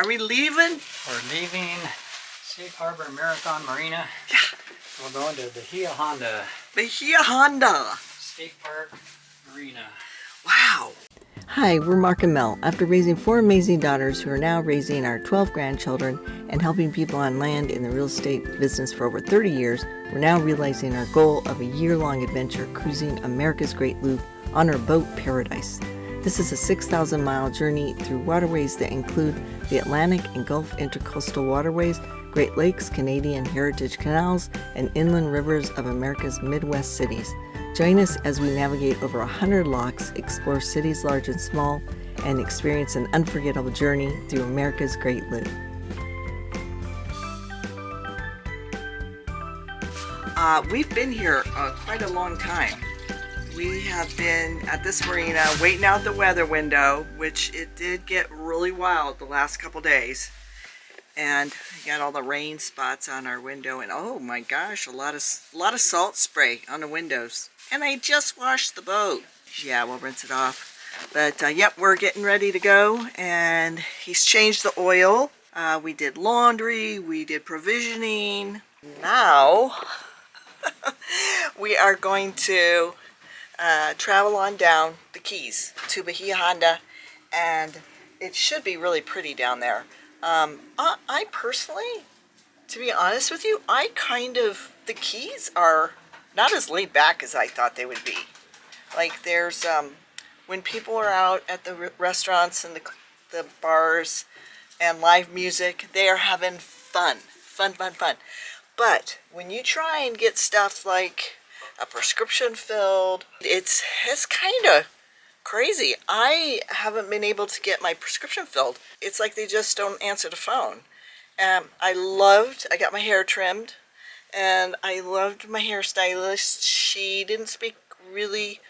Are we leaving? We're leaving Safe Harbor Bahia Marina. Yeah. We're going to Bahia Honda Bahia Honda. State Park Marina. Wow. Hi, we're Mark and Mel. After raising 4 amazing daughters who are now raising our 12 grandchildren and helping people on land in the real estate business for over 30 years, we're now realizing our goal of a year-long adventure cruising America's Great Loop on our boat Paradise. This is a 6,000-mile journey through waterways that include the Atlantic and Gulf Intercoastal Waterways, Great Lakes, Canadian Heritage Canals, and inland rivers of America's Midwest cities. Join us as we navigate over 100 locks, explore cities large and small, and experience an unforgettable journey through America's Great Loop. We've been here quite a long time. We have been at this marina waiting out the weather window, which it did get really wild the last couple days. And we got all the rain spots on our window, and oh my gosh, a lot of salt spray on the windows. And I just washed the boat. Yeah, we'll rinse it off. But yep, we're getting ready to go, and he's changed the oil. We did laundry, we did provisioning. Now we are going to travel on down the Keys to Bahia Honda, and it should be really pretty down there. I personally, to be honest with you, the Keys are not as laid back as I thought they would be. Like there's, when people are out at the restaurants and the bars and live music, they are having fun. But when you try and get stuff like a prescription filled, it's kind of crazy. I haven't been able to get my prescription filled. It's like they just don't answer the phone. I got my hair trimmed, and I loved my hairstylist. She didn't speak really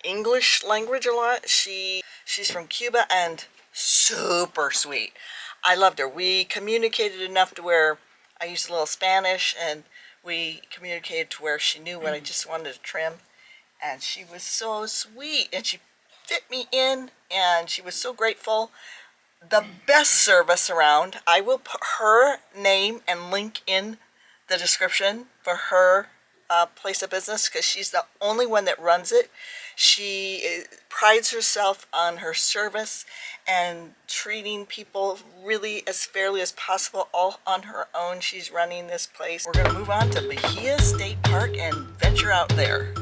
English language a lot. She's from Cuba and super sweet. I loved her. We communicated enough to where I used a little Spanish, and we communicated to where she knew what I just wanted to trim. And she was so sweet, and she fit me in, and she was so grateful. The best service around. I will put her name and link in the description for her place of business, because she's the only one that runs it. She prides herself on her service and treating people really as fairly as possible, all on her own. She's running this place. We're going to move on to Bahia State Park and venture out there.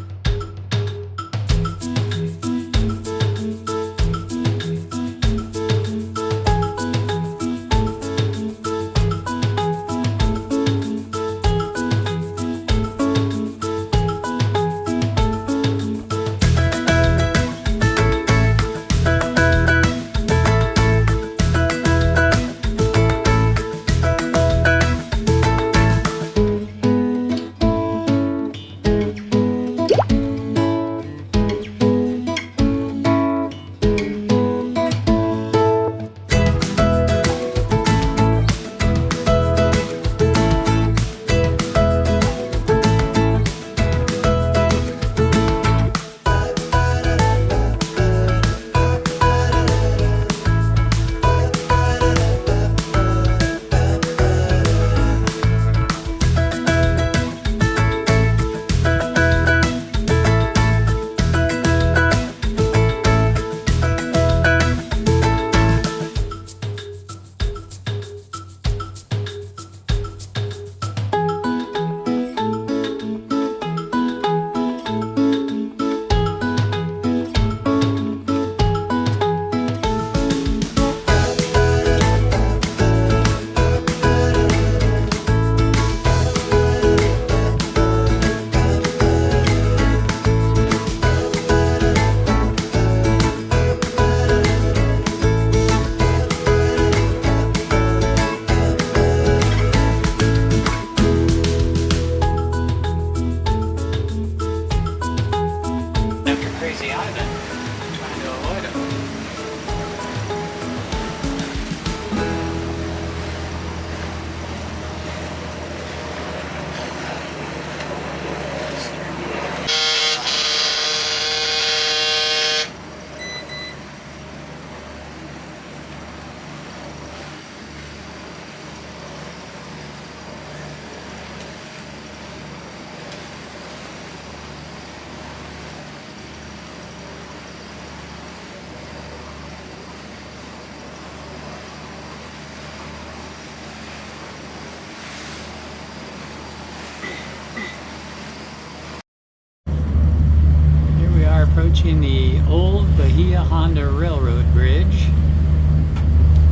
approaching the old Bahia Honda Railroad Bridge.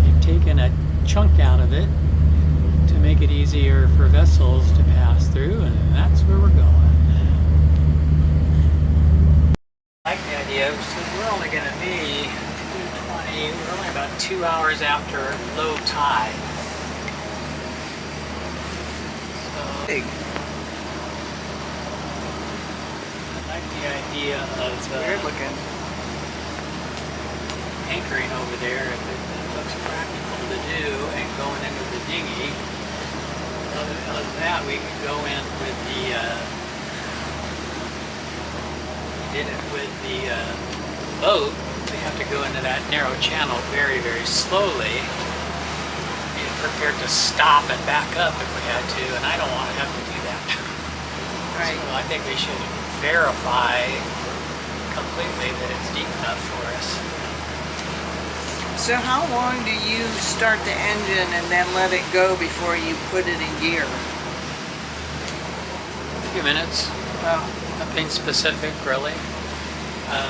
They've taken a chunk out of it to make it easier for vessels to pass through, and that's where we're going. I like the idea, so we're only going to be 2:20, we're only about 2 hours after low tide. So, Big. I like the idea of Weird looking. anchoring over there if it looks practical to do, and going into the dinghy. Other than that, we could go in with the we did it with the boat. We have to go into that narrow channel very, very slowly. Be prepared to stop and back up if we had to, and I don't want to have to do that. Right. So I think we should verify completely that it's deep enough for us. So how long do you start the engine and then let it go before you put it in gear? A few minutes. Oh. Nothing specific, really. I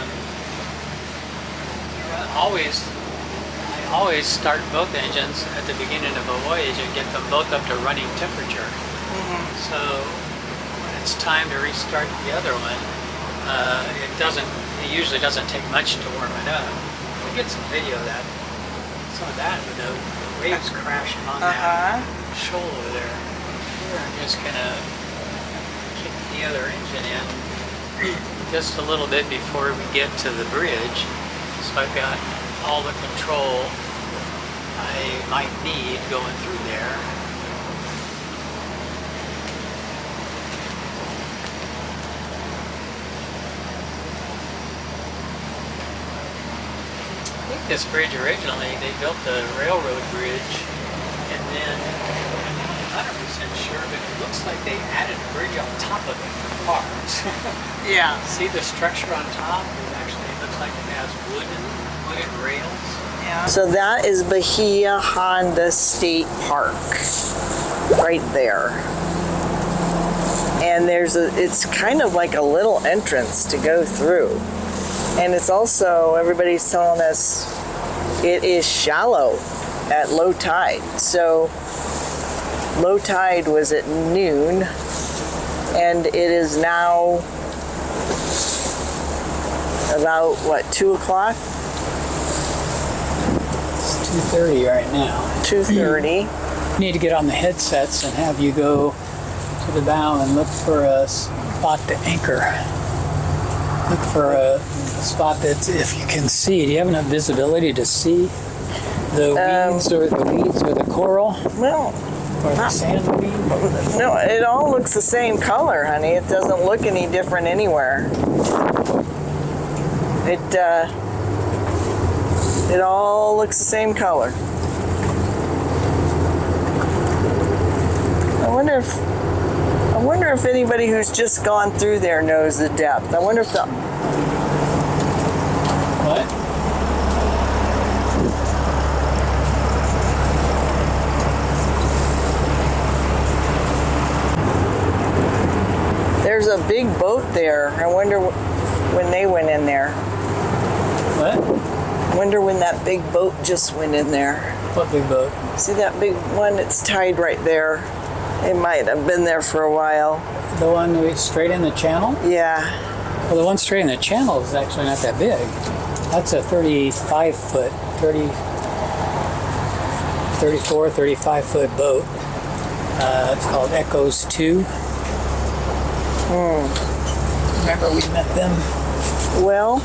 always start both engines at the beginning of a voyage and get them both up to running temperature. Mm-hmm. So when it's time to restart the other one, it usually doesn't take much to warm it up. We get some video of that, some of that with the waves crashing on that shoal over there. We're just gonna kick the other engine in just a little bit before we get to the bridge, so I've got all the control I might need going through there. I think this bridge originally, they built the railroad bridge, and then I'm not 100% sure, but it looks like they added a bridge on top of it for cars. Yeah. See the structure on top? It actually looks like it has wooden rails. Yeah. So that is Bahia Honda State Park, right there. And it's kind of like a little entrance to go through. And it's also, everybody's telling us, it is shallow at low tide. So low tide was at noon, and it is now about, what, 2 o'clock? It's 2:30 right now. 2:30. Need to get on the headsets and have you go to the bow and look for a spot to anchor. Look for a spot that, if you can see, do you have enough visibility to see the weeds or the coral? Well, Or the sandweed? no, it all looks the same color, honey. It doesn't look any different anywhere. It all looks the same color. I wonder if anybody who's just gone through there knows the depth. I wonder if the What? there's a big boat there. I wonder when they went in there. What? I wonder when that big boat just went in there. What big boat? See that big one that's tied right there? It might have been there for a while. The one straight in the channel? Yeah. Well, the one straight in the channel is actually not that big. That's a 35-foot, 34, 35-foot boat. It's called Echoes 2. Remember we met them? Well,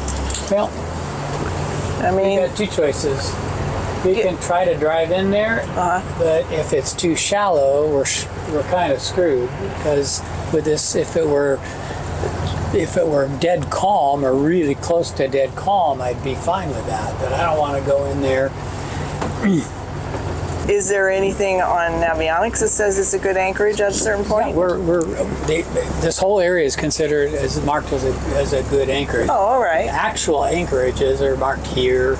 I We mean, got two choices. We can try to drive in there, but if it's too shallow, we're kind of screwed, because with this, if it were dead calm or really close to dead calm, I'd be fine with that. But I don't want to go in there. is there anything on Navionics that says it's a good anchorage at a certain point? This whole area is considered marked as a good anchorage. Oh, all right. Actual anchorages are marked here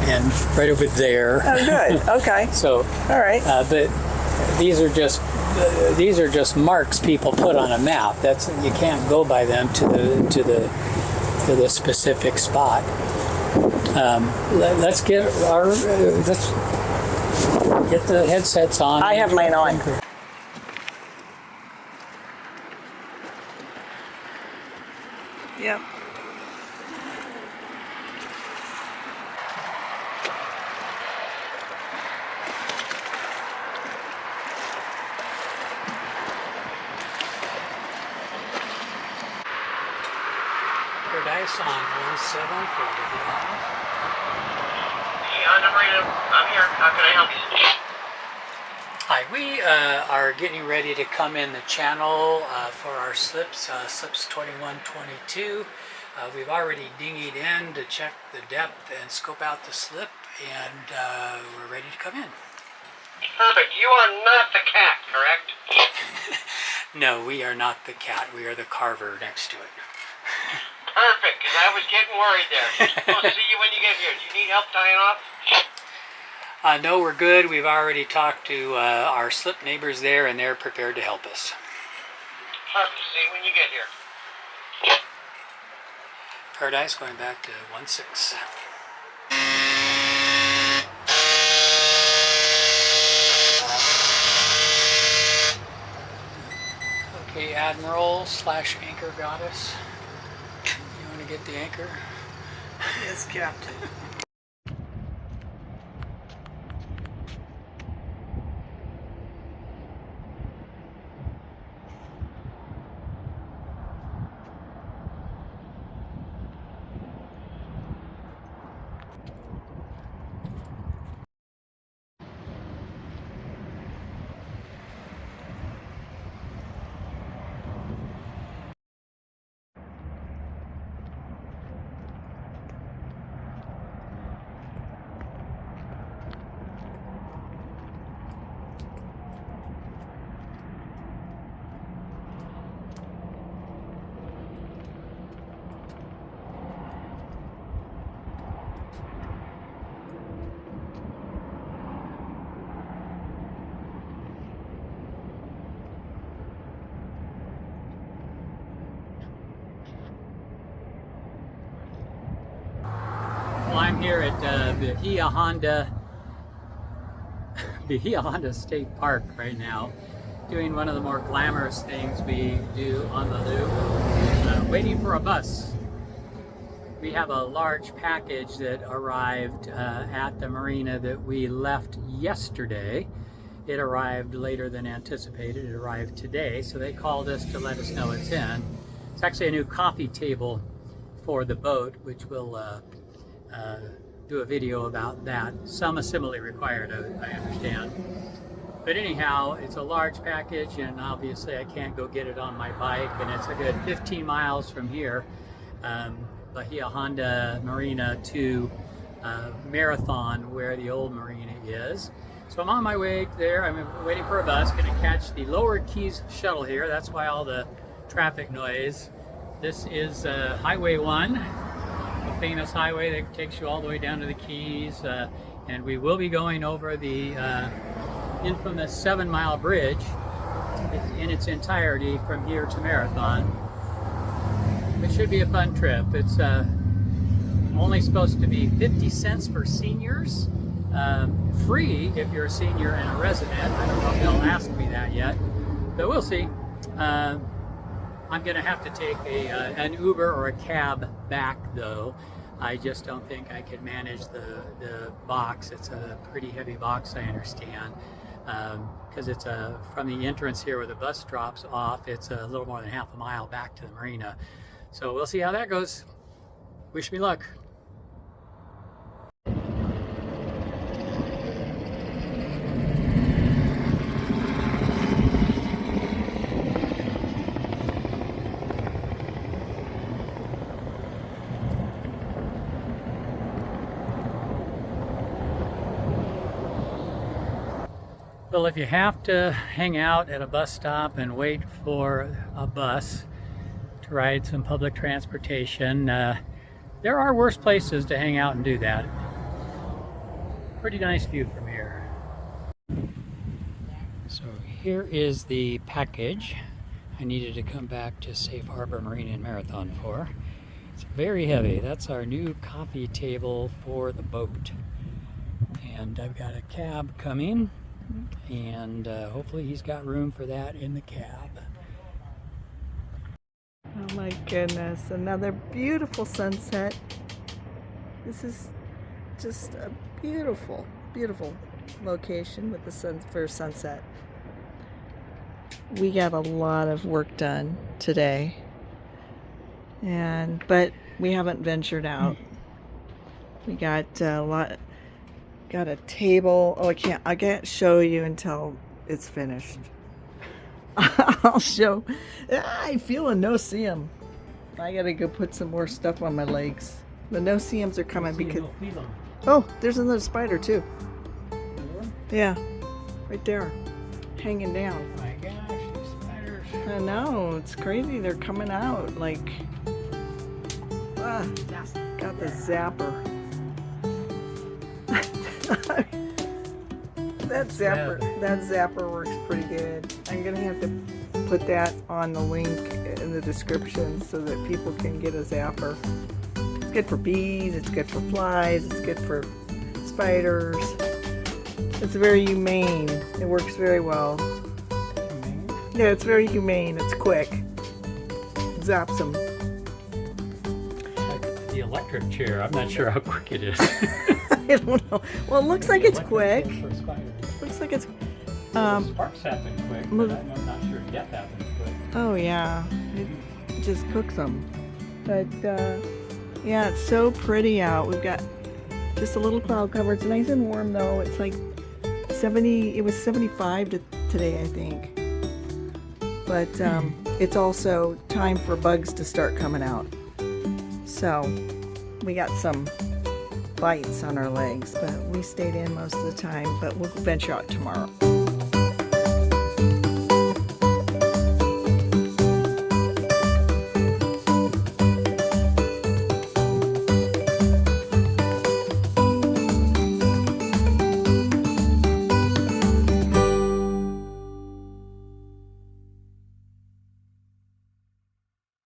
and right over there. Oh, good. Okay. So, all right. but these are just marks people put on a map. You can't go by them to the to the specific spot. Let's get the headsets on. I have mine on. Yep. Paradise on 17 for Bahia Honda Marina, I'm here. How can I help you? Hi, we are getting ready to come in the channel for our slips, slips 2122. We've already dinghied in to check the depth and scope out the slip, and we're ready to come in. Perfect. You are not the cat, correct? No, we are not the cat. We are the carver next to it. Perfect, because I was getting worried there. I'll see you when you get here. Do you need help tying off? No, we're good. We've already talked to our slip neighbors there, and they're prepared to help us. Perfect. See you when you get here. Paradise going back to 16. Okay, Admiral / Anchor Goddess. You want to get the anchor? Yes, Captain. Well, I'm here at Bahia Honda State Park right now, doing one of the more glamorous things we do on the loop, waiting for a bus. We have a large package that arrived at the marina that we left yesterday. It arrived later than anticipated. It arrived today, so they called us to let us know it's in. It's actually a new coffee table for the boat, which we'll do a video about that. Some assembly required, I understand. But anyhow, it's a large package, and obviously I can't go get it on my bike, and it's a good 15 miles from here, Bahia Honda Marina to Marathon, where the old marina is. So I'm on my way there. I'm waiting for a bus, going to catch the Lower Keys shuttle here. That's why all the traffic noise. This is Highway 1, a famous highway that takes you all the way down to the Keys, and we will be going over the infamous 7-mile bridge in its entirety from here to Marathon. It should be a fun trip. It's only supposed to be 50 cents for seniors, free if you're a senior and a resident. I don't know if they'll ask me that yet, but we'll see. I'm going to have to take an Uber or a cab back, though. I just don't think I could manage the box. It's a pretty heavy box, I understand, because it's from the entrance here where the bus drops off. It's a little more than half a mile back to the marina. So we'll see how that goes. Wish me luck. Well, if you have to hang out at a bus stop and wait for a bus to ride some public transportation, there are worse places to hang out and do that. Pretty nice view from here. So here is the package I needed to come back to Safe Harbor Marina and Marathon for. It's very heavy. That's our new coffee table for the boat. And I've got a cab coming, and hopefully he's got room for that in the cab. Oh my goodness, another beautiful sunset. This is just a beautiful, beautiful location with the first sunset. We got a lot of work done today, but we haven't ventured out. We got got a table. Oh, I can't show you until it's finished. I'll show. I feel a no-see-um. I gotta go put some more stuff on my legs. The no-see-ums are coming because. Oh, there's another spider too. Yeah, right there, hanging down. Oh my gosh, these spiders. I know, it's crazy. They're coming out like. Got the zapper. That zapper works pretty good. I'm gonna have to put that on the link in the description so that people can get a zapper. It's good for bees, it's good for flies, it's good for spiders. It's very humane. It works very well. Yeah, it's very humane. It's quick. Zaps them. Like the electric chair, I'm not sure how quick it is. I don't know. Well, it looks like it's quick. Looks like it's. Sparks happen quick, but I'm not sure death happens quick. Oh yeah, it just cooks them. But yeah, it's so pretty out. We've got just a little cloud cover. It's nice and warm though. It's like 70. It was 75 today, I think. But it's also time for bugs to start coming out. So we got some bites on our legs, but we stayed in most of the time, but we'll venture out tomorrow.